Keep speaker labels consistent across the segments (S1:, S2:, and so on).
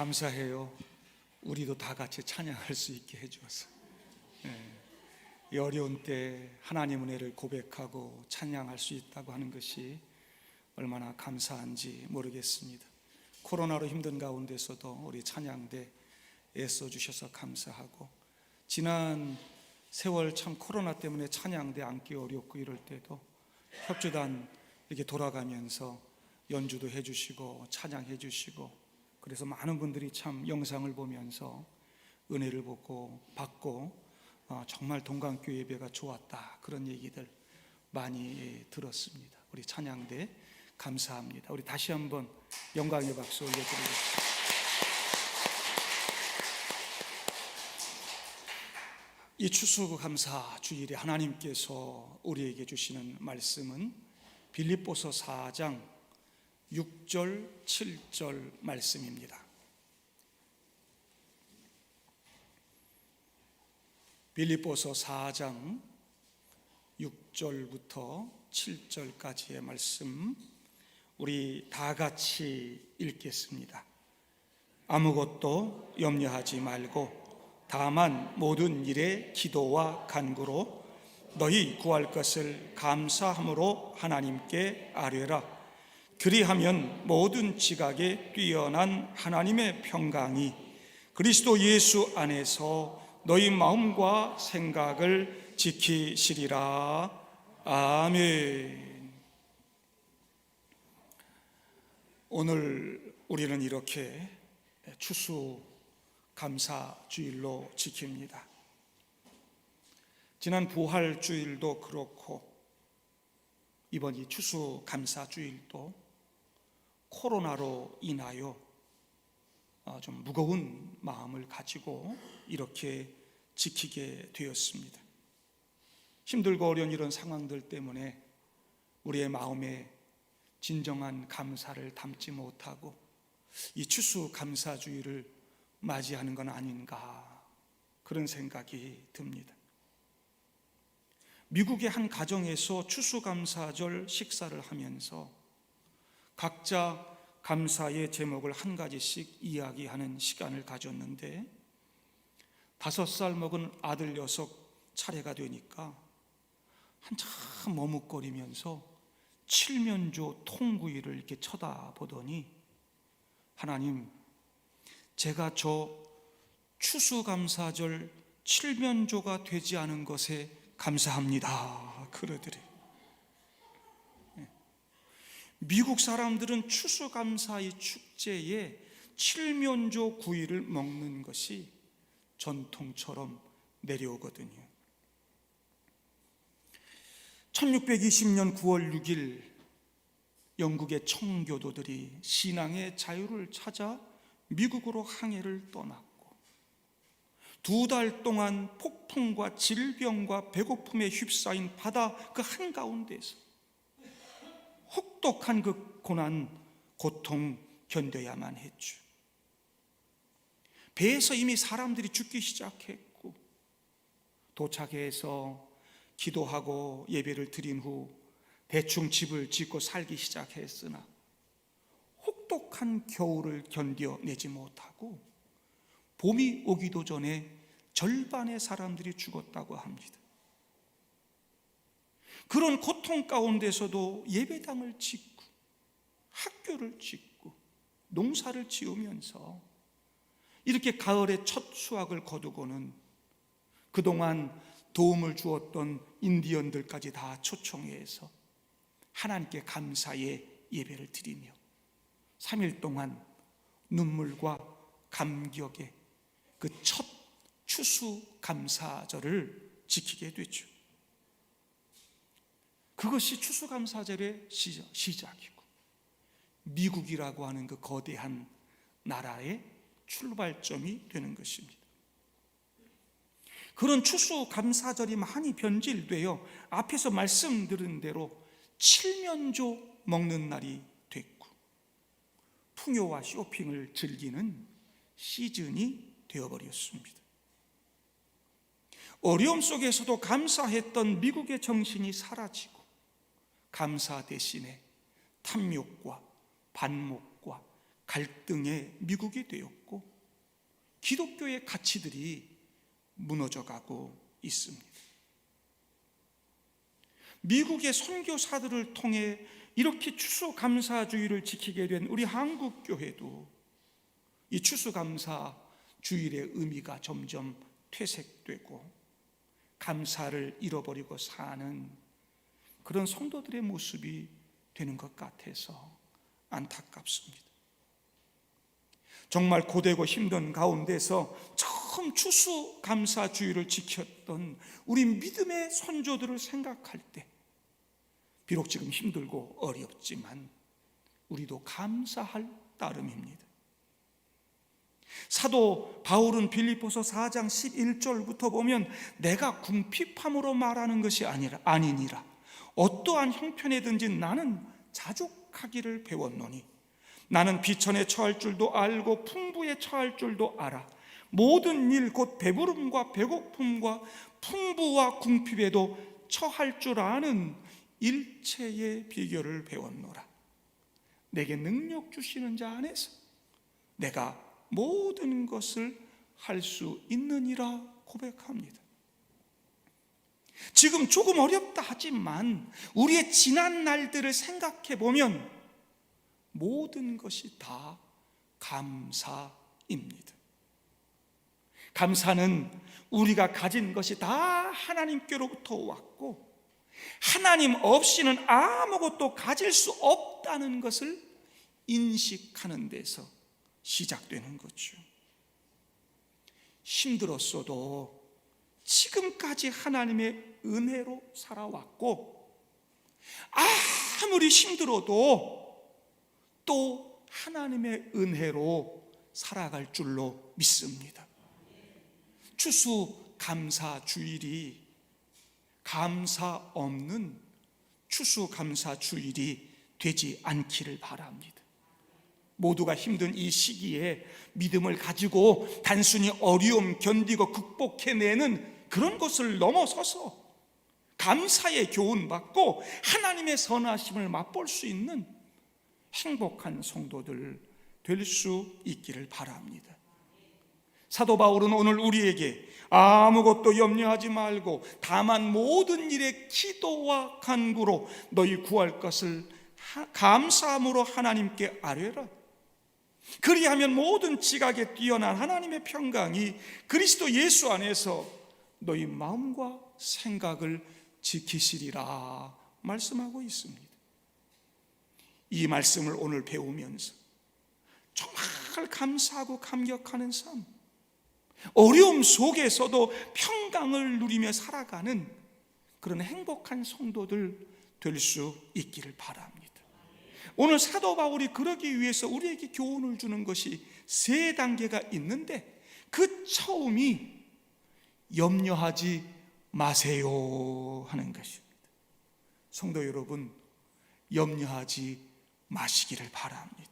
S1: 감사해요. 우리도 다 같이 찬양할 수 있게 해주어서. 이 어려운 때 하나님 은혜를 고백하고 찬양할 수 있다고 하는 것이 얼마나 감사한지 모르겠습니다. 코로나로 힘든 가운데서도 우리 찬양대 애써주셔서 감사하고, 지난 세월 참 코로나 때문에 찬양대 앉기 어렵고 이럴 때도 협주단 이렇게 돌아가면서 연주도 해주시고 찬양해 주시고, 그래서 많은 분들이 참 영상을 보면서 은혜를 받고 정말 동강교회 예배가 좋았다, 그런 얘기들 많이 들었습니다. 우리 찬양대 감사합니다. 우리 다시 한번 영광의 박수 올려드리겠습니다. 이 추수감사 주일에 하나님께서 우리에게 주시는 말씀은 빌립보서 4장 6절 7절 말씀입니다. 빌립보서 4장 6절부터 7절까지의 말씀, 우리 다 같이 읽겠습니다. 아무것도 염려하지 말고 다만 모든 일에 기도와 간구로 너희 구할 것을 감사함으로 하나님께 아뢰라. 그리하면 모든 지각에 뛰어난 하나님의 평강이 그리스도 예수 안에서 너희 마음과 생각을 지키시리라. 아멘. 오늘 우리는 이렇게 추수감사주일로 지킵니다. 지난 부활주일도 그렇고 이번 이 추수감사주일도 코로나로 인하여 좀 무거운 마음을 가지고 이렇게 지키게 되었습니다. 힘들고 어려운 이런 상황들 때문에 우리의 마음에 진정한 감사를 담지 못하고 이 추수감사주의를 맞이하는 건 아닌가, 그런 생각이 듭니다. 미국의 한 가정에서 추수감사절 식사를 하면서 각자 감사의 제목을 한 가지씩 이야기하는 시간을 가졌는데, 5살 먹은 아들 녀석 차례가 되니까 한참 머뭇거리면서 칠면조 통구이를 이렇게 쳐다보더니, 하나님, 제가 저 추수감사절 칠면조가 되지 않은 것에 감사합니다, 그러더래요. 미국 사람들은 추수감사의 축제에 칠면조 구이를 먹는 것이 전통처럼 내려오거든요. 1620년 9월 6일 영국의 청교도들이 신앙의 자유를 찾아 미국으로 항해를 떠났고, 2달 동안 폭풍과 질병과 배고픔에 휩싸인 바다 그 한가운데서 혹독한 그 고난, 고통 견뎌야만 했죠. 배에서 이미 사람들이 죽기 시작했고, 도착해서 기도하고 예배를 드린 후 대충 집을 짓고 살기 시작했으나 혹독한 겨울을 견뎌내지 못하고 봄이 오기도 전에 절반의 사람들이 죽었다고 합니다. 그런 고통 가운데서도 예배당을 짓고 학교를 짓고 농사를 지으면서 이렇게 가을의 첫 수확을 거두고는 그동안 도움을 주었던 인디언들까지 다 초청해서 하나님께 감사의 예배를 드리며 3일 동안 눈물과 감격의 그 첫 추수감사절을 지키게 되죠. 그것이 추수감사절의 시작이고, 미국이라고 하는 그 거대한 나라의 출발점이 되는 것입니다. 그런 추수감사절이 많이 변질되어 앞에서 말씀드린 대로 칠면조 먹는 날이 됐고, 풍요와 쇼핑을 즐기는 시즌이 되어버렸습니다. 어려움 속에서도 감사했던 미국의 정신이 사라지고, 감사 대신에 탐욕과 반목과 갈등의 미국이 되었고 기독교의 가치들이 무너져가고 있습니다. 미국의 선교사들을 통해 이렇게 추수감사주의를 지키게 된 우리 한국교회도 이 추수감사주일의 의미가 점점 퇴색되고 감사를 잃어버리고 사는 그런 성도들의 모습이 되는 것 같아서 안타깝습니다. 정말 고되고 힘든 가운데서 처음 추수감사주의를 지켰던 우리 믿음의 선조들을 생각할 때 비록 지금 힘들고 어렵지만 우리도 감사할 따름입니다. 사도 바울은 빌립보서 4장 11절부터 보면 내가 궁핍함으로 말하는 것이 아니니라 어떠한 형편에든지 나는 자족하기를 배웠노니 나는 비천에 처할 줄도 알고 풍부에 처할 줄도 알아 모든 일 곧 배부름과 배고픔과 풍부와 궁핍에도 처할 줄 아는 일체의 비결을 배웠노라. 내게 능력 주시는 자 안에서 내가 모든 것을 할 수 있느니라 고백합니다. 지금 조금 어렵다 하지만 우리의 지난 날들을 생각해 보면 모든 것이 다 감사입니다. 감사는 우리가 가진 것이 다 하나님께로부터 왔고 하나님 없이는 아무것도 가질 수 없다는 것을 인식하는 데서 시작되는 거죠. 힘들었어도 지금까지 하나님의 은혜로 살아왔고 아무리 힘들어도 또 하나님의 은혜로 살아갈 줄로 믿습니다. 추수감사주일이 감사 없는 추수감사주일이 되지 않기를 바랍니다. 모두가 힘든 이 시기에 믿음을 가지고 단순히 어려움 견디고 극복해내는 그런 것을 넘어서서 감사의 교훈받고 하나님의 선하심을 맛볼 수 있는 행복한 성도들 될 수 있기를 바랍니다. 사도 바울은 오늘 우리에게 아무것도 염려하지 말고 다만 모든 일에 기도와 간구로 너희 구할 것을 감사함으로 하나님께 아뢰라. 그리하면 모든 지각에 뛰어난 하나님의 평강이 그리스도 예수 안에서 너희 마음과 생각을 지키시리라 말씀하고 있습니다. 이 말씀을 오늘 배우면서 정말 감사하고 감격하는 삶, 어려움 속에서도 평강을 누리며 살아가는 그런 행복한 성도들 될 수 있기를 바랍니다. 오늘 사도 바울이 그러기 위해서 우리에게 교훈을 주는 것이 세 단계가 있는데 그 처음이 염려하지 마세요 하는 것입니다. 성도 여러분, 염려하지 마시기를 바랍니다.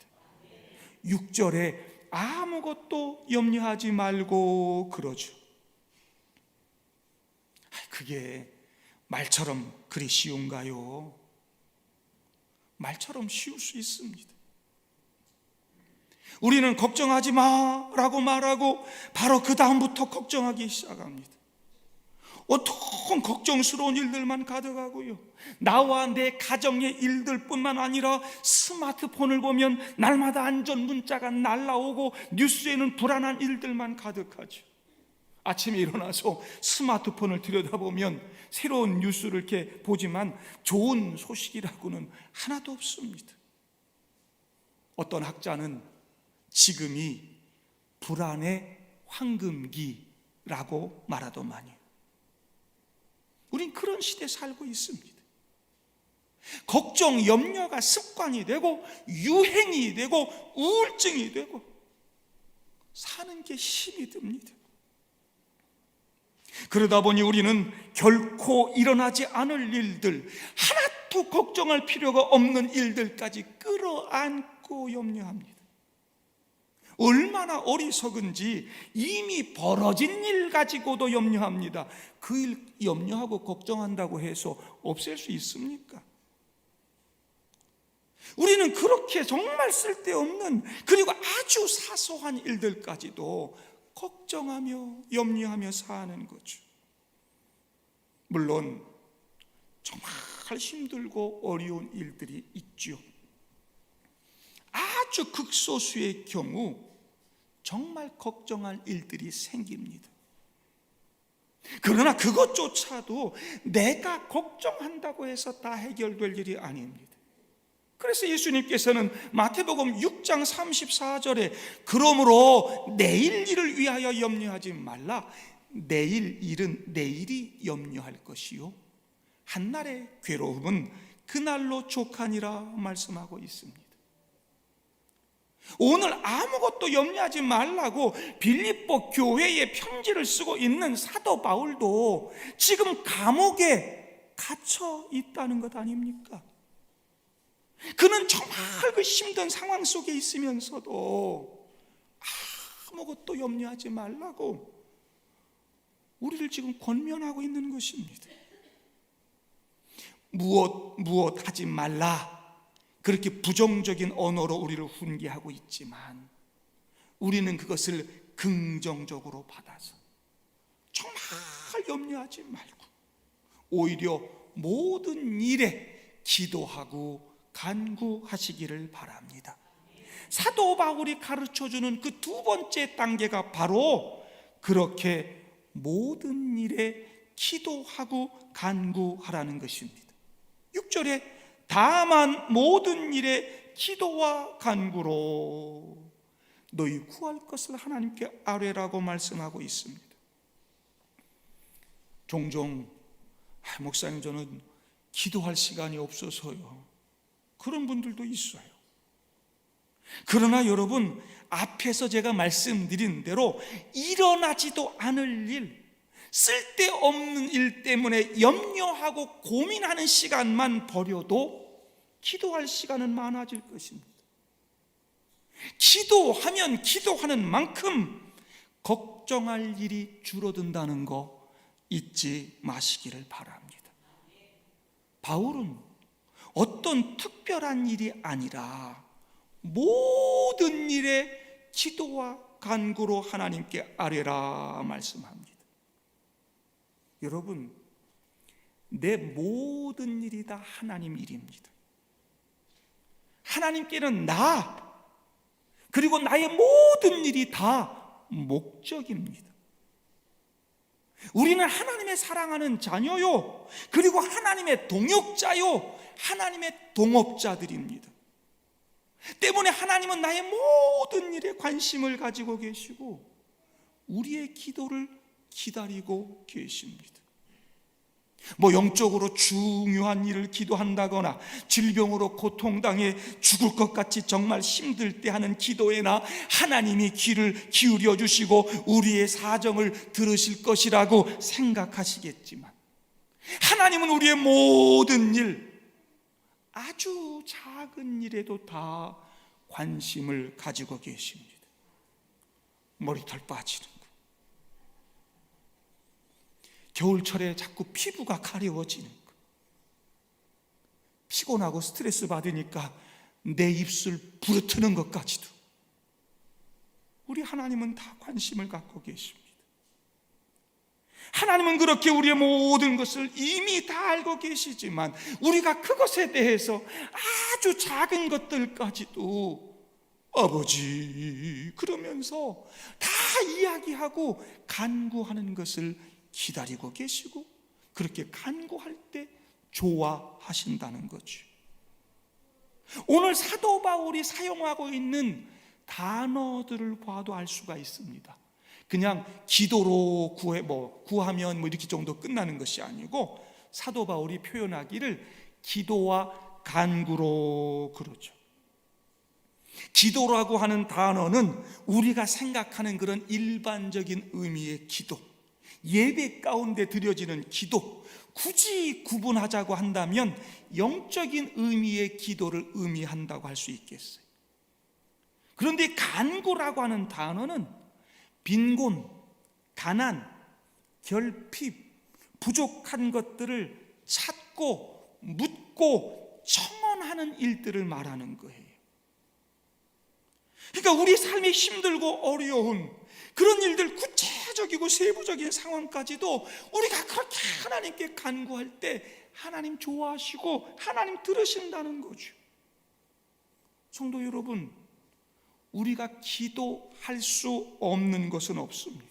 S1: 6절에 아무것도 염려하지 말고 그러죠. 그게 말처럼 그리 쉬운가요? 말처럼 쉬울 수 있습니다. 우리는 걱정하지 마라고 말하고 바로 그 다음부터 걱정하기 시작합니다. 온통 걱정스러운 일들만 가득하고요, 나와 내 가정의 일들뿐만 아니라 스마트폰을 보면 날마다 안전 문자가 날라오고 뉴스에는 불안한 일들만 가득하죠. 아침에 일어나서 스마트폰을 들여다보면 새로운 뉴스를 이렇게 보지만 좋은 소식이라고는 하나도 없습니다. 어떤 학자는 지금이 불안의 황금기라고 말하더만요. 우린 그런 시대에 살고 있습니다. 걱정, 염려가 습관이 되고 유행이 되고 우울증이 되고 사는 게 힘이 듭니다. 그러다 보니 우리는 결코 일어나지 않을 일들, 하나도 걱정할 필요가 없는 일들까지 끌어안고 염려합니다. 얼마나 어리석은지 이미 벌어진 일 가지고도 염려합니다. 그 일 염려하고 걱정한다고 해서 없앨 수 있습니까? 우리는 그렇게 정말 쓸데없는, 그리고 아주 사소한 일들까지도 걱정하며 염려하며 사는 거죠. 물론 정말 힘들고 어려운 일들이 있죠. 아주 극소수의 경우 정말 걱정할 일들이 생깁니다. 그러나 그것조차도 내가 걱정한다고 해서 다 해결될 일이 아닙니다. 그래서 예수님께서는 마태복음 6장 34절에 그러므로 내일 일을 위하여 염려하지 말라. 내일 일은 내일이 염려할 것이요 한날의 괴로움은 그날로 족하니라 말씀하고 있습니다. 오늘 아무것도 염려하지 말라고 빌립보 교회에 편지를 쓰고 있는 사도 바울도 지금 감옥에 갇혀 있다는 것 아닙니까? 그는 정말 그 힘든 상황 속에 있으면서도 아무것도 염려하지 말라고 우리를 지금 권면하고 있는 것입니다. 무엇 하지 말라, 그렇게 부정적인 언어로 우리를 훈계하고 있지만 우리는 그것을 긍정적으로 받아서 정말 염려하지 말고 오히려 모든 일에 기도하고 간구하시기를 바랍니다. 사도 바울이 가르쳐주는 그 두 번째 단계가 바로 그렇게 모든 일에 기도하고 간구하라는 것입니다. 6절에 다만 모든 일에 기도와 간구로 너희 구할 것을 하나님께 아뢰라고 말씀하고 있습니다. 종종 목사님 저는 기도할 시간이 없어서요, 그런 분들도 있어요. 그러나 여러분, 앞에서 제가 말씀드린 대로 일어나지도 않을 일, 쓸데없는 일 때문에 염려하고 고민하는 시간만 버려도 기도할 시간은 많아질 것입니다. 기도하면 기도하는 만큼 걱정할 일이 줄어든다는 거 잊지 마시기를 바랍니다. 바울은 어떤 특별한 일이 아니라 모든 일에 기도와 간구로 하나님께 아뢰라 말씀합니다. 여러분, 내 모든 일이 다 하나님 일입니다. 하나님께는 나, 그리고 나의 모든 일이 다 목적입니다. 우리는 하나님의 사랑하는 자녀요, 그리고 하나님의 동역자요, 하나님의 동업자들입니다. 때문에 하나님은 나의 모든 일에 관심을 가지고 계시고 우리의 기도를 기다리고 계십니다. 영적으로 중요한 일을 기도한다거나 질병으로 고통당해 죽을 것 같이 정말 힘들 때 하는 기도에나 하나님이 귀를 기울여 주시고 우리의 사정을 들으실 것이라고 생각하시겠지만 하나님은 우리의 모든 일, 아주 작은 일에도 다 관심을 가지고 계십니다. 머리털 빠지는 거, 겨울철에 자꾸 피부가 가려워지는 거, 피곤하고 스트레스 받으니까 내 입술 부르트는 것까지도 우리 하나님은 다 관심을 갖고 계십니다. 하나님은 그렇게 우리의 모든 것을 이미 다 알고 계시지만 우리가 그것에 대해서 아주 작은 것들까지도 아버지 그러면서 다 이야기하고 간구하는 것을 기다리고 계시고 그렇게 간구할 때 좋아하신다는 거죠. 오늘 사도 바울이 사용하고 있는 단어들을 봐도 알 수가 있습니다. 그냥 기도로 구하면 이렇게 정도 끝나는 것이 아니고 사도 바울이 표현하기를 기도와 간구로 그러죠. 기도라고 하는 단어는 우리가 생각하는 그런 일반적인 의미의 기도, 예배 가운데 드려지는 기도, 굳이 구분하자고 한다면 영적인 의미의 기도를 의미한다고 할 수 있겠어요. 그런데 간구라고 하는 단어는 빈곤, 가난, 결핍, 부족한 것들을 찾고 묻고 청원하는 일들을 말하는 거예요. 그러니까 우리 삶이 힘들고 어려운 그런 일들, 구체적이고 세부적인 상황까지도 우리가 그렇게 하나님께 간구할 때 하나님 좋아하시고 하나님 들으신다는 거죠. 성도 여러분, 우리가 기도할 수 없는 것은 없습니다.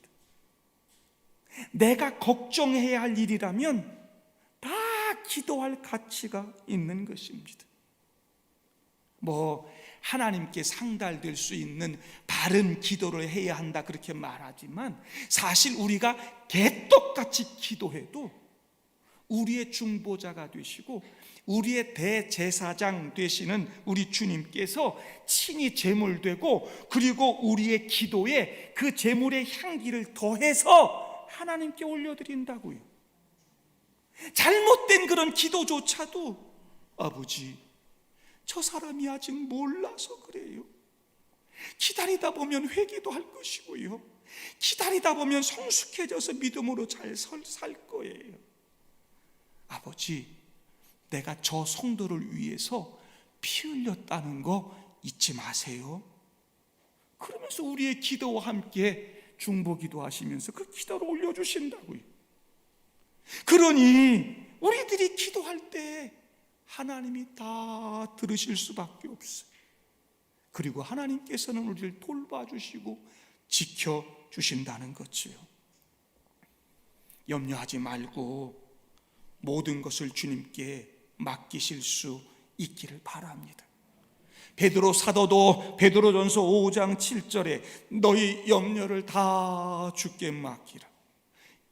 S1: 내가 걱정해야 할 일이라면 다 기도할 가치가 있는 것입니다. 하나님께 상달될 수 있는 바른 기도를 해야 한다 그렇게 말하지만, 사실 우리가 개떡같이 기도해도 우리의 중보자가 되시고 우리의 대제사장 되시는 우리 주님께서 친히 제물되고, 그리고 우리의 기도에 그 제물의 향기를 더해서 하나님께 올려드린다고요. 잘못된 그런 기도조차도 아버지, 저 사람이 아직 몰라서 그래요. 기다리다 보면 회개도 할 것이고요, 기다리다 보면 성숙해져서 믿음으로 잘 살 거예요. 아버지, 내가 저 성도를 위해서 피 흘렸다는 거 잊지 마세요. 그러면서 우리의 기도와 함께 중보기도 하시면서 그 기도를 올려주신다고요. 그러니 우리들이 기도할 때 하나님이 다 들으실 수밖에 없어요. 그리고 하나님께서는 우리를 돌봐주시고 지켜주신다는 거지요. 염려하지 말고 모든 것을 주님께 맡기실 수 있기를 바랍니다. 베드로 사도도 베드로전서 5장 7절에 너희 염려를 다 주께 맡기라,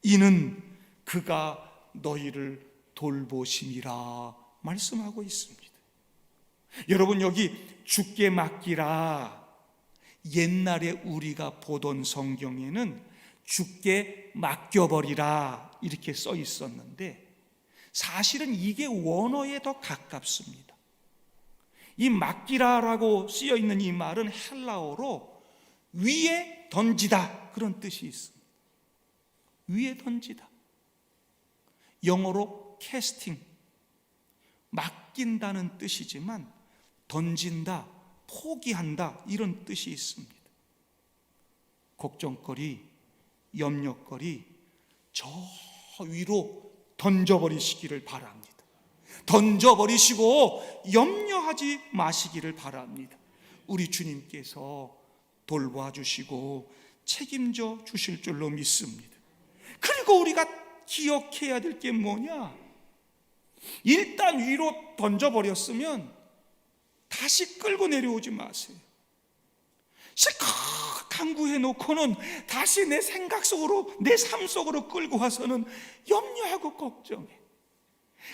S1: 이는 그가 너희를 돌보심이라 말씀하고 있습니다. 여러분, 여기 주께 맡기라, 옛날에 우리가 보던 성경에는 주께 맡겨버리라 이렇게 써 있었는데, 사실은 이게 원어에 더 가깝습니다. 이 맡기라라고 쓰여 있는 이 말은 헬라어로 위에 던지다 그런 뜻이 있습니다. 위에 던지다. 영어로 캐스팅, 맡긴다는 뜻이지만 던진다, 포기한다 이런 뜻이 있습니다. 걱정거리, 염려거리 저 위로 던져버리시기를 바랍니다. 던져버리시고 염려하지 마시기를 바랍니다. 우리 주님께서 돌봐주시고 책임져 주실 줄로 믿습니다. 그리고 우리가 기억해야 될 게 뭐냐? 일단 위로 던져버렸으면 다시 끌고 내려오지 마세요. 실컷 간구해 놓고는 다시 내 생각 속으로, 내 삶 속으로 끌고 와서는 염려하고 걱정해.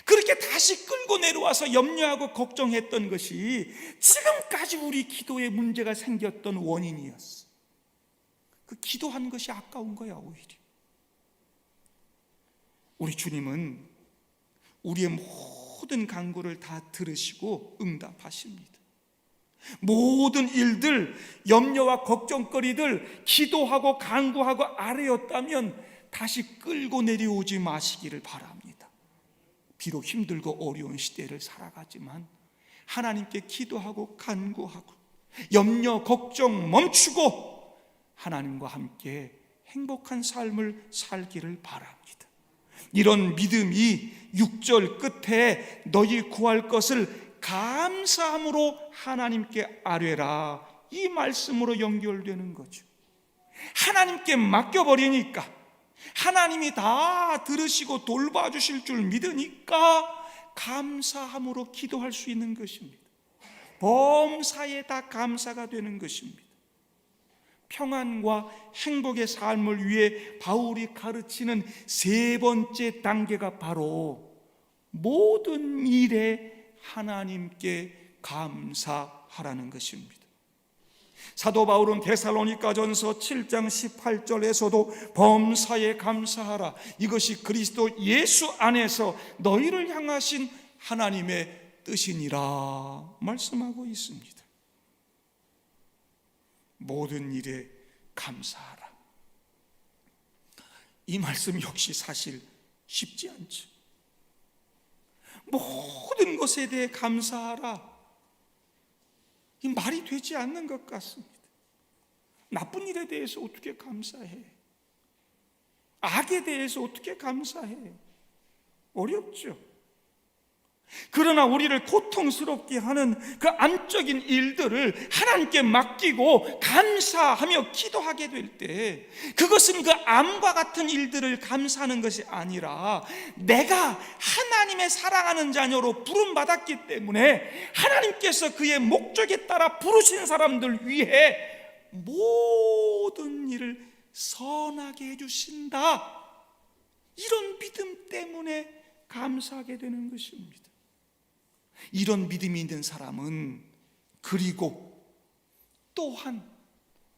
S1: 그렇게 다시 끌고 내려와서 염려하고 걱정했던 것이 지금까지 우리 기도에 문제가 생겼던 원인이었어. 그 기도한 것이 아까운 거야, 오히려. 우리 주님은 우리의 모든 간구를 다 들으시고 응답하십니다. 모든 일들, 염려와 걱정거리들 기도하고 간구하고 아뢰었다면 다시 끌고 내려오지 마시기를 바랍니다. 비록 힘들고 어려운 시대를 살아가지만 하나님께 기도하고 간구하고 염려, 걱정 멈추고 하나님과 함께 행복한 삶을 살기를 바랍니다. 이런 믿음이 6절 끝에 너희 구할 것을 감사함으로 하나님께 아뢰라, 이 말씀으로 연결되는 거죠. 하나님께 맡겨버리니까, 하나님이 다 들으시고 돌봐주실 줄 믿으니까 감사함으로 기도할 수 있는 것입니다. 범사에 다 감사가 되는 것입니다. 평안과 행복의 삶을 위해 바울이 가르치는 세 번째 단계가 바로 모든 일에 하나님께 감사하라는 것입니다. 사도 바울은 데살로니가전서 7장 18절에서도 범사에 감사하라, 이것이 그리스도 예수 안에서 너희를 향하신 하나님의 뜻이니라 말씀하고 있습니다. 모든 일에 감사하라, 이 말씀 역시 사실 쉽지 않죠. 모든 것에 대해 감사하라. 이 말이 되지 않는 것 같습니다. 나쁜 일에 대해서 어떻게 감사해? 악에 대해서 어떻게 감사해? 어렵죠. 그러나 우리를 고통스럽게 하는 그 안적인 일들을 하나님께 맡기고 감사하며 기도하게 될 때, 그것은 그 암과 같은 일들을 감사하는 것이 아니라 내가 하나님의 사랑하는 자녀로 부름받았기 때문에 하나님께서 그의 목적에 따라 부르신 사람들 위해 모든 일을 선하게 해주신다, 이런 믿음 때문에 감사하게 되는 것입니다. 이런 믿음이 있는 사람은 그리고 또한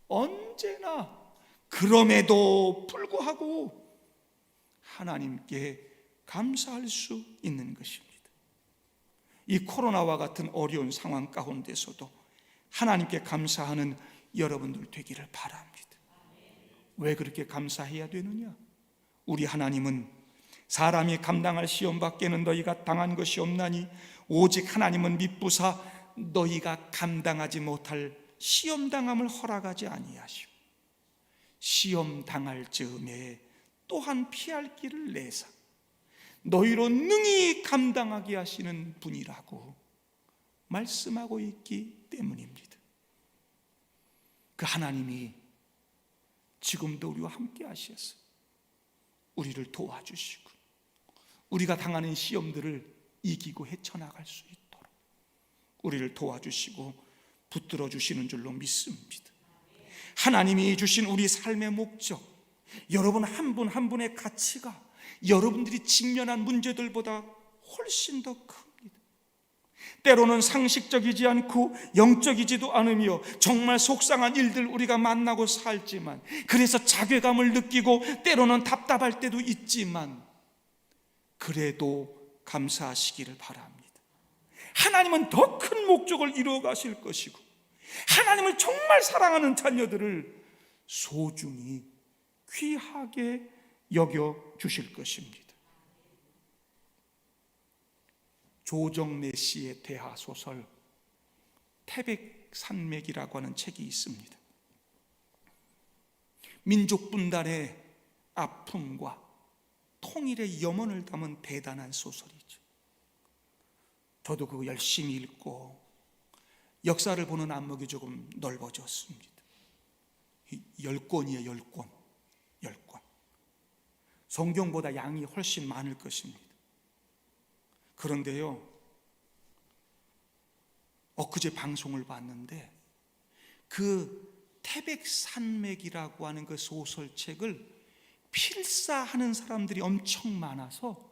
S1: 언제나 그럼에도 불구하고 하나님께 감사할 수 있는 것입니다. 이 코로나와 같은 어려운 상황 가운데서도 하나님께 감사하는 여러분들 되기를 바랍니다. 왜 그렇게 감사해야 되느냐? 우리 하나님은 사람이 감당할 시험 밖에는 너희가 당한 것이 없나니 오직 하나님은 미쁘사 너희가 감당하지 못할 시험 당함을 허락하지 아니하시고 시험 당할 즈음에 또한 피할 길을 내사 너희로 능히 감당하게 하시는 분이라고 말씀하고 있기 때문입니다. 그 하나님이 지금도 우리와 함께 하셔서 우리를 도와주시고 우리가 당하는 시험들을 이기고 헤쳐나갈 수 있도록 우리를 도와주시고 붙들어 주시는 줄로 믿습니다. 하나님이 주신 우리 삶의 목적, 여러분 한 분 한 분의 가치가 여러분들이 직면한 문제들보다 훨씬 더 큽니다. 때로는 상식적이지 않고 영적이지도 않으며 정말 속상한 일들 우리가 만나고 살지만, 그래서 자괴감을 느끼고 때로는 답답할 때도 있지만 그래도 감사하시기를 바랍니다. 하나님은 더 큰 목적을 이루어 가실 것이고 하나님을 정말 사랑하는 자녀들을 소중히 귀하게 여겨 주실 것입니다. 조정래 씨의 대하소설 태백산맥이라고 하는 책이 있습니다. 민족 분단의 아픔과 통일의 염원을 담은 대단한 소설이죠. 저도 그거 열심히 읽고 역사를 보는 안목이 조금 넓어졌습니다. 10권이에요. 10권. 성경보다 양이 훨씬 많을 것입니다. 그런데요, 엊그제 방송을 봤는데 그 태백산맥이라고 하는 그 소설책을 필사하는 사람들이 엄청 많아서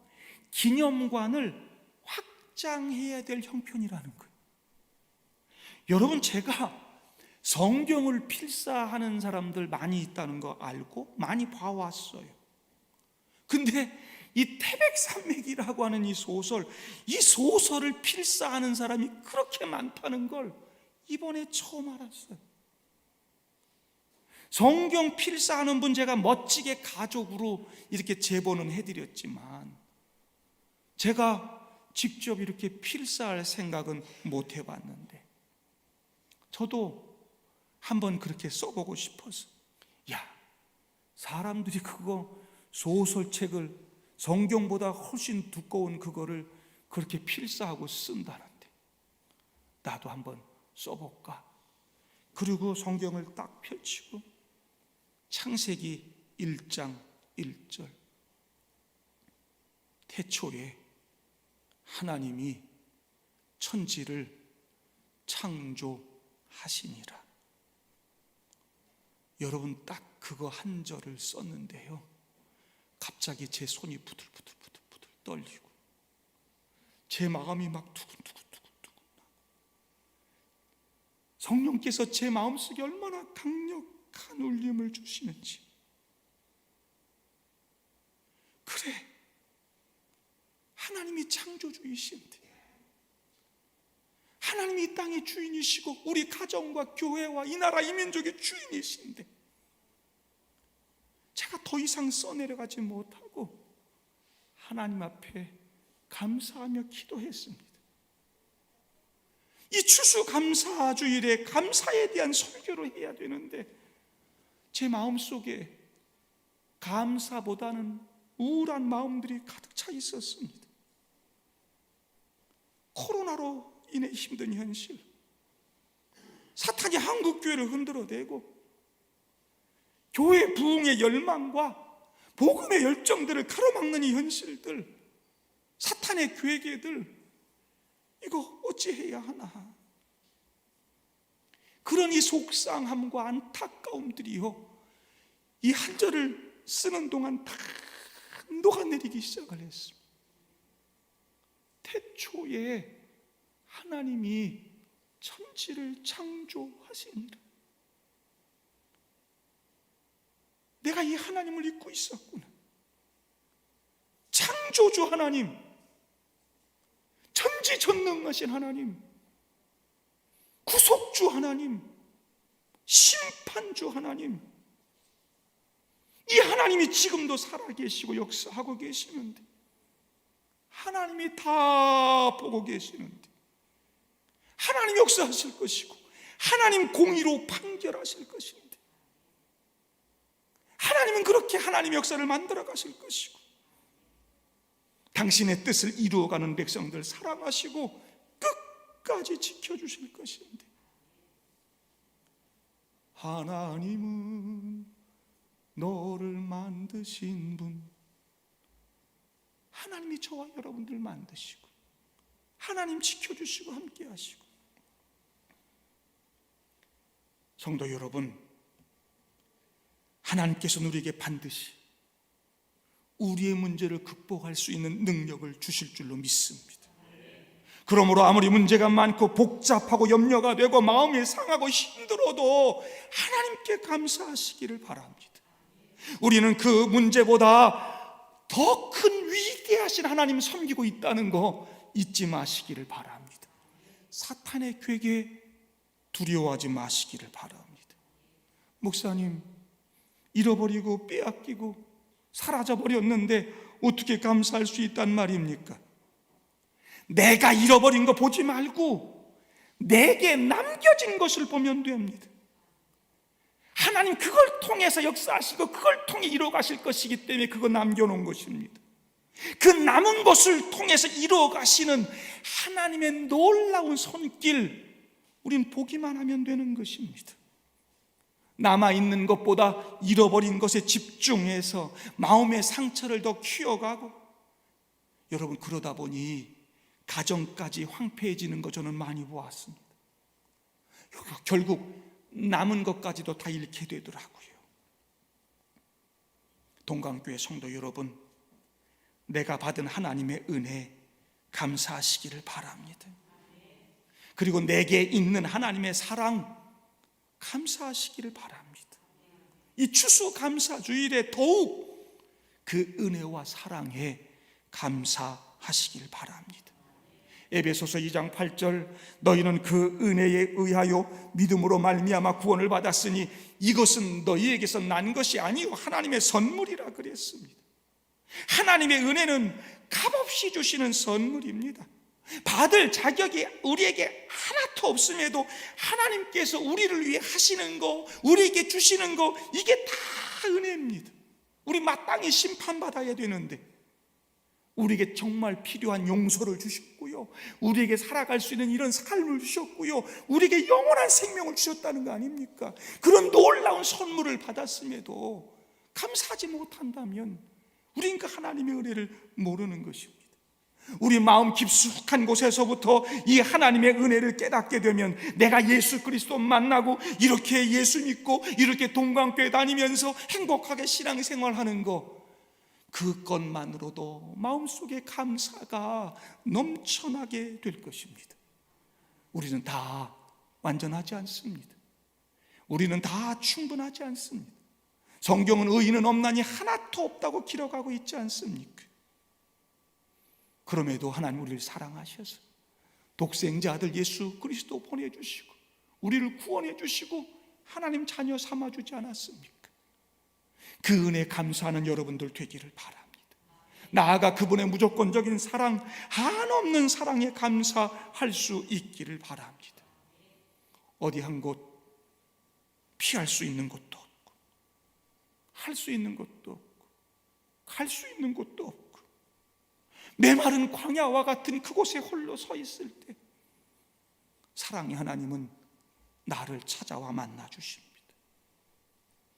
S1: 기념관을 확장해야 될 형편이라는 거예요. 여러분, 제가 성경을 필사하는 사람들 많이 있다는 거 알고 많이 봐왔어요. 근데 이 태백산맥이라고 하는 이 소설을 필사하는 사람이 그렇게 많다는 걸 이번에 처음 알았어요. 성경 필사하는 분 제가 멋지게 가족으로 이렇게 제보는 해드렸지만 제가 직접 이렇게 필사할 생각은 못 해봤는데 저도 한번 그렇게 써보고 싶어서, 야, 사람들이 그거 소설책을 성경보다 훨씬 두꺼운 그거를 그렇게 필사하고 쓴다는데 나도 한번 써볼까? 그리고 성경을 딱 펼치고 창세기 1장 1절, 태초에 하나님이 천지를 창조하시니라. 여러분, 딱 그거 한 절을 썼는데요, 갑자기 제 손이 부들부들 떨리고 제 마음이 막 두근두근 성령께서 제 마음속에 얼마나 강력한 울림을 주시는지. 그래, 하나님이 창조주이신데, 하나님이 이 땅의 주인이시고 우리 가정과 교회와 이 나라 이 민족의 주인이신데 제가 더 이상 써내려가지 못하고 하나님 앞에 감사하며 기도했습니다. 이 추수감사주일에 감사에 대한 설교를 해야 되는데 제 마음속에 감사보다는 우울한 마음들이 가득 차 있었습니다. 코로나로 인해 힘든 현실, 사탄이 한국교회를 흔들어대고 교회 부흥의 열망과 복음의 열정들을 가로막는 이 현실들, 사탄의 괴계들, 이거 어찌해야 하나. 그런 이 속상함과 안타까움들이요, 이 한 절을 쓰는 동안 다 녹아내리기 시작을 했습니다. 태초에 하나님이 천지를 창조하시니라. 내가 이 하나님을 잊고 있었구나. 창조주 하나님, 천지전능하신 하나님, 구속주 하나님, 심판주 하나님, 이 하나님이 지금도 살아계시고 역사하고 계시는데, 하나님이 다 보고 계시는데, 하나님 역사하실 것이고 하나님 공의로 판결하실 것인데, 하나님은 그렇게 하나님 역사를 만들어 가실 것이고 당신의 뜻을 이루어가는 백성들 사랑하시고 끝까지 지켜주실 것인데, 하나님은 너를 만드신 분, 하나님이 저와 여러분들 만드시고 하나님 지켜주시고 함께 하시고. 성도 여러분, 하나님께서는 우리에게 반드시 우리의 문제를 극복할 수 있는 능력을 주실 줄로 믿습니다. 그러므로 아무리 문제가 많고 복잡하고 염려가 되고 마음이 상하고 힘들어도 하나님께 감사하시기를 바랍니다. 우리는 그 문제보다 더 큰 위대하신 하나님 섬기고 있다는 거 잊지 마시기를 바랍니다. 사탄의 괴계에 두려워하지 마시기를 바랍니다. 목사님, 잃어버리고 빼앗기고 사라져버렸는데 어떻게 감사할 수 있단 말입니까? 내가 잃어버린 거 보지 말고 내게 남겨진 것을 보면 됩니다. 하나님 그걸 통해서 역사하시고 그걸 통해 이루어가실 것이기 때문에 그거 남겨놓은 것입니다. 그 남은 것을 통해서 이루어가시는 하나님의 놀라운 손길, 우린 보기만 하면 되는 것입니다. 남아있는 것보다 잃어버린 것에 집중해서 마음의 상처를 더 키워가고, 여러분 그러다 보니 가정까지 황폐해지는 거 저는 많이 보았습니다. 결국 남은 것까지도 다 잃게 되더라고요. 동강교회 성도 여러분, 내가 받은 하나님의 은혜 감사하시기를 바랍니다. 그리고 내게 있는 하나님의 사랑 감사하시기를 바랍니다. 이 추수감사주일에 더욱 그 은혜와 사랑에 감사하시길 바랍니다. 에베소서 2장 8절, 너희는 그 은혜에 의하여 믿음으로 말미암아 구원을 받았으니 이것은 너희에게서 난 것이 아니요 하나님의 선물이라 그랬습니다. 하나님의 은혜는 값없이 주시는 선물입니다. 받을 자격이 우리에게 하나도 없음에도 하나님께서 우리를 위해 하시는 거, 우리에게 주시는 거, 이게 다 은혜입니다. 우리 마땅히 심판받아야 되는데 우리에게 정말 필요한 용서를 주셨고요, 우리에게 살아갈 수 있는 이런 삶을 주셨고요, 우리에게 영원한 생명을 주셨다는 거 아닙니까? 그런 놀라운 선물을 받았음에도 감사하지 못한다면 우린 그 하나님의 은혜를 모르는 것입니다. 우리 마음 깊숙한 곳에서부터 이 하나님의 은혜를 깨닫게 되면 내가 예수 그리스도 만나고 이렇게 예수 믿고 이렇게 동강교회 다니면서 행복하게 신앙생활하는 거, 그것만으로도 마음속에 감사가 넘쳐나게 될 것입니다. 우리는 다 완전하지 않습니다. 우리는 다 충분하지 않습니다. 성경은 의인은 없나니 하나도 없다고 기록하고 있지 않습니까? 그럼에도 하나님 우리를 사랑하셔서 독생자 아들 예수 그리스도 보내주시고 우리를 구원해 주시고 하나님 자녀 삼아주지 않았습니까? 그 은혜 감사하는 여러분들 되기를 바랍니다. 나아가 그분의 무조건적인 사랑, 한없는 사랑에 감사할 수 있기를 바랍니다. 어디 한 곳 피할 수 있는 곳도 없고, 할 수 있는 것도 없고, 갈 수 있는 곳도 없고, 메마른 광야와 같은 그곳에 홀로 서 있을 때 사랑의 하나님은 나를 찾아와 만나 주십니다.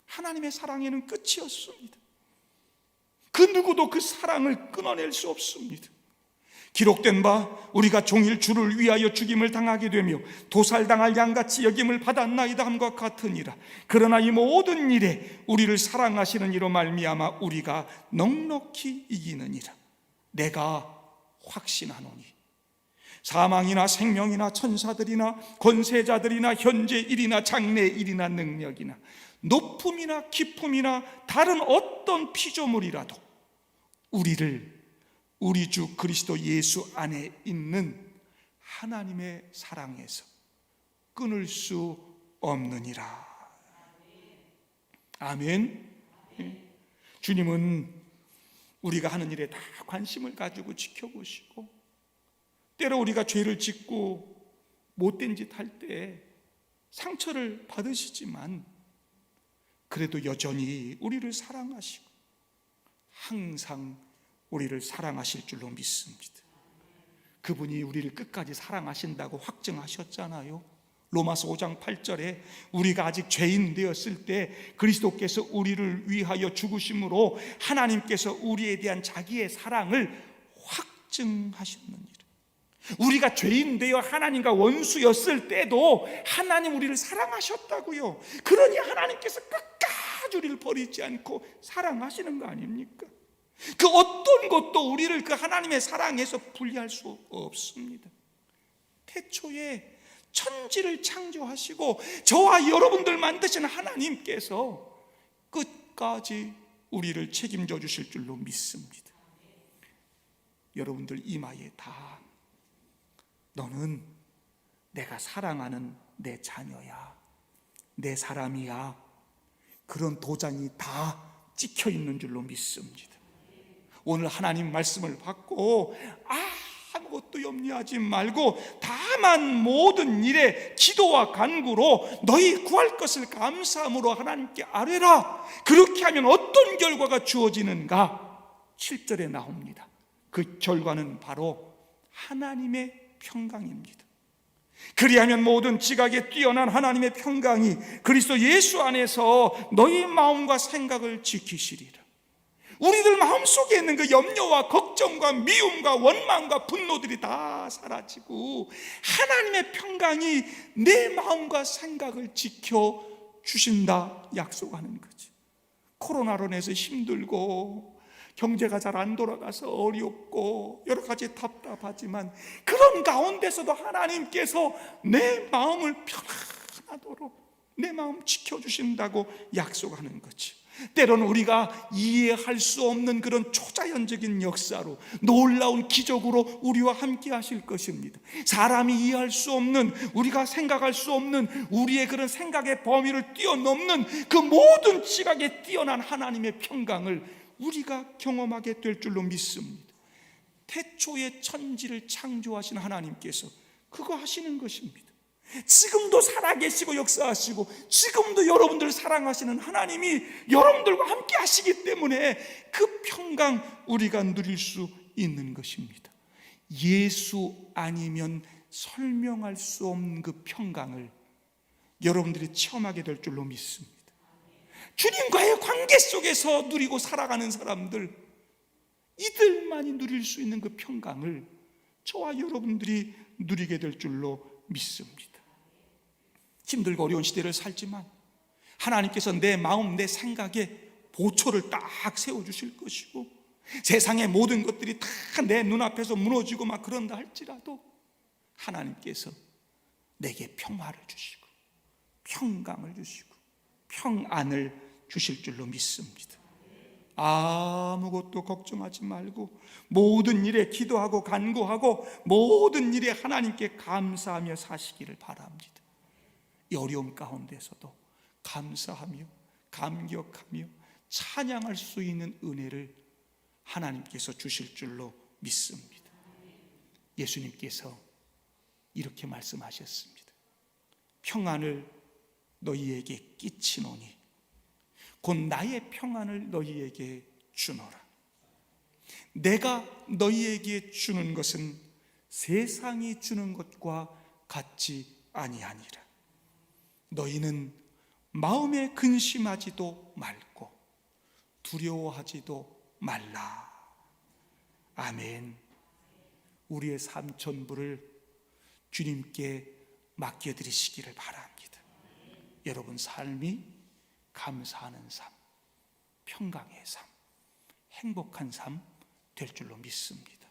S1: 하나님의 사랑에는 끝이 없습니다. 그 누구도 그 사랑을 끊어낼 수 없습니다. 기록된 바 우리가 종일 주를 위하여 죽임을 당하게 되며 도살당할 양같이 여김을 받았나이다 함과 같으니라. 그러나 이 모든 일에 우리를 사랑하시는 이로 말미암아 우리가 넉넉히 이기느니라. 내가 확신하노니 사망이나 생명이나 천사들이나 권세자들이나 현재 일이나 장래 일이나 능력이나 높음이나 깊음이나 다른 어떤 피조물이라도 우리를 우리 주 그리스도 예수 안에 있는 하나님의 사랑에서 끊을 수 없느니라. 아멘. 주님은 우리가 하는 일에 다 관심을 가지고 지켜보시고, 때로 우리가 죄를 짓고 못된 짓 할 때 상처를 받으시지만 그래도 여전히 우리를 사랑하시고 항상 우리를 사랑하실 줄로 믿습니다. 그분이 우리를 끝까지 사랑하신다고 확증하셨잖아요. 로마서 5장 8절에 우리가 아직 죄인 되었을 때 그리스도께서 우리를 위하여 죽으심으로 하나님께서 우리에 대한 자기의 사랑을 확증하셨느니라. 우리가 죄인 되어 하나님과 원수였을 때도 하나님 우리를 사랑하셨다고요. 그러니 하나님께서 끝까지 우리를 버리지 않고 사랑하시는 거 아닙니까? 그 어떤 것도 우리를 그 하나님의 사랑에서 분리할 수 없습니다. 태초에 천지를 창조하시고 저와 여러분들 만드신 하나님께서 끝까지 우리를 책임져 주실 줄로 믿습니다. 여러분들 이마에 다 너는 내가 사랑하는 내 자녀야, 내 사람이야, 그런 도장이 다 찍혀 있는 줄로 믿습니다. 오늘 하나님 말씀을 받고 아무것도 염려하지 말고 다만 모든 일에 기도와 간구로 너희 구할 것을 감사함으로 하나님께 아뢰라. 그렇게 하면 어떤 결과가 주어지는가? 7절에 나옵니다. 그 결과는 바로 하나님의 평강입니다. 그리하면 모든 지각에 뛰어난 하나님의 평강이 그리스도 예수 안에서 너희 마음과 생각을 지키시리라. 우리들 마음속에 있는 그 염려와 걱정과 미움과 원망과 분노들이 다 사라지고 하나님의 평강이 내 마음과 생각을 지켜주신다 약속하는 거지. 코로나로 인해서 힘들고 경제가 잘 안 돌아가서 어렵고 여러 가지 답답하지만 그런 가운데서도 하나님께서 내 마음을 편안하도록 내 마음 지켜주신다고 약속하는 거지. 때로는 우리가 이해할 수 없는 그런 초자연적인 역사로 놀라운 기적으로 우리와 함께 하실 것입니다. 사람이 이해할 수 없는, 우리가 생각할 수 없는 우리의 그런 생각의 범위를 뛰어넘는 그 모든 지각에 뛰어난 하나님의 평강을 우리가 경험하게 될 줄로 믿습니다. 태초에 천지를 창조하신 하나님께서 그거 하시는 것입니다. 지금도 살아계시고 역사하시고 지금도 여러분들을 사랑하시는 하나님이 여러분들과 함께 하시기 때문에 그 평강 우리가 누릴 수 있는 것입니다. 예수 아니면 설명할 수 없는 그 평강을 여러분들이 체험하게 될 줄로 믿습니다. 주님과의 관계 속에서 누리고 살아가는 사람들, 이들만이 누릴 수 있는 그 평강을 저와 여러분들이 누리게 될 줄로 믿습니다. 힘들고 어려운 시대를 살지만 하나님께서 내 마음, 내 생각에 보초를 딱 세워주실 것이고 세상의 모든 것들이 다 내 눈앞에서 무너지고 막 그런다 할지라도 하나님께서 내게 평화를 주시고 평강을 주시고 평안을 주실 줄로 믿습니다. 아무것도 걱정하지 말고 모든 일에 기도하고 간구하고 모든 일에 하나님께 감사하며 사시기를 바랍니다. 이 어려움 가운데서도 감사하며 감격하며 찬양할 수 있는 은혜를 하나님께서 주실 줄로 믿습니다. 예수님께서 이렇게 말씀하셨습니다. 평안을 너희에게 끼치노니 곧 나의 평안을 너희에게 주노라. 내가 너희에게 주는 것은 세상이 주는 것과 같지 아니하니라. 너희는 마음에 근심하지도 말고 두려워하지도 말라. 아멘. 우리의 삶 전부를 주님께 맡겨드리시기를 바랍니다. 여러분 삶이 감사하는 삶, 평강의 삶, 행복한 삶 될 줄로 믿습니다.